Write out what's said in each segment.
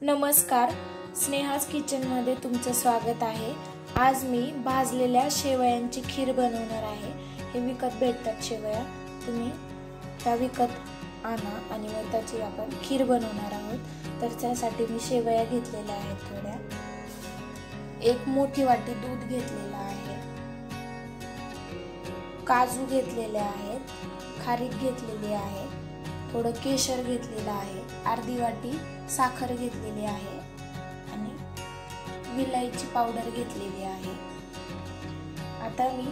नमस्कार, स्नेहाज किचनमध्ये तुमचं स्वागत आहे। आज मी भाजलेल्या शेवयांची खीर बनवणार आहे। हे विकत भेटतात शेवया, तुम्ही त्या विकत आणा आणि मग त्याची आपण खीर बनवणार आहोत। तर त्यासाठी मी शेवया घेतलेल्या आहेत थोड्या, एक मोठी वाटी दूध घेतलेला आहे, काजू घेतलेले आहेत, खारीक घेतलेली आहे, थोडं केशर घेतलेलं आहे, अर्धी वाटी साखर घेतलेली आहे आणि विलायची पावडर घेतलेली आहे। आता मी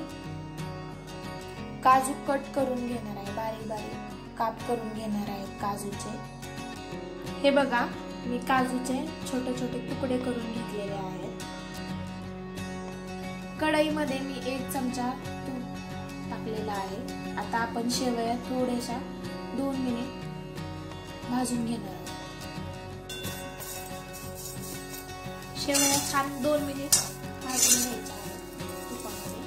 काजू कट करून घेणार आहे, बारीक बारीक काप करून घेणार आहे काजूचे। हे बघा, मी काजूचे छोटे छोटे तुकडे करून घेतलेले आहेत। कढईमध्ये मी 1 चमचा तूप टाकलेला आहे। आता आपण शेवया थोड्याशा 2 मिनिट भाजून घेणार आहोत। शेवया छान 2 मिनिट भाजून घ्यायच्या आहेत तुपामध्ये।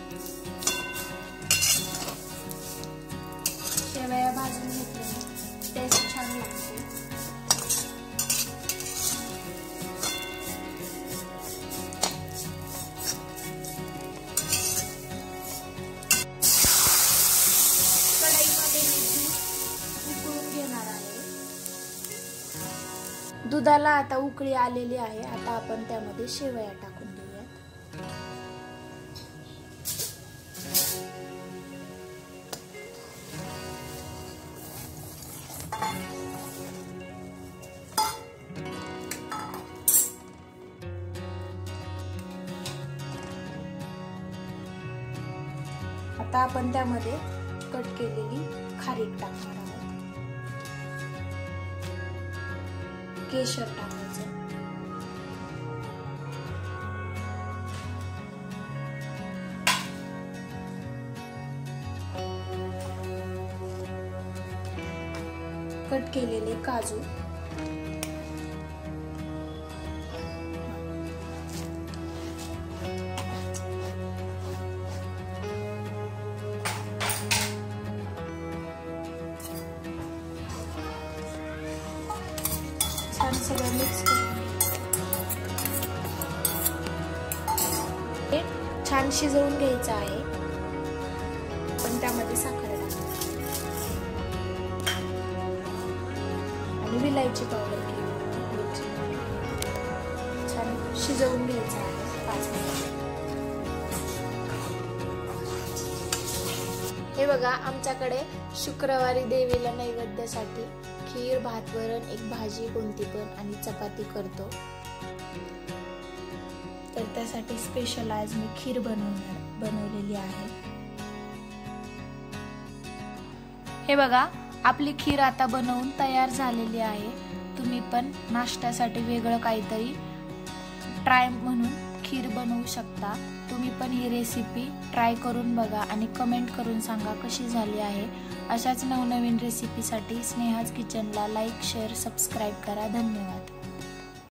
शेवया भाजून घेतल्याने टेस्ट छान लागते। कढईमध्ये मी दूध उकळून घेणार आहे। दुधाला आता उकळी आलेली आहे। आता आपण त्यामध्ये शेवया टाकून देऊयात। आता आपण त्यामध्ये कट केलेली खारीक टाकणार आहोत, केशर टाकायचं, कट केलेले काजू, छान सगळं मिक्स करून हे छान शिजवून घ्यायचं आहे। पण त्यामध्ये साखर टाकायची आणि विलायची पावडर घ्यायची, छान शिजवून घ्यायचं आहे 5 मिनिट। हे बघा, आमच्याकडे शुक्रवारी देवीला नैवेद्यासाठी खीर, भात, वरण, एक भाजी कोणती पण आणि चपाती करतो। तर त्यासाठी स्पेशल आज मी खीर बनवलेली आहे। हे बघा, आपली खीर आता बनवून तयार झालेली आहे। तुम्ही पण नाश्त्यासाठी वेगळं काहीतरी ट्राय म्हणून खीर बनवू शकता। तुम्ही पण ही रेसिपी ट्राय करून बघा आणि कमेंट करून सांगा कशी झाली आहे। अशाच नवनवीन रेसिपीसाठी स्नेहाज किचनला लाईक, शेअर, सबस्क्राईब करा। धन्यवाद।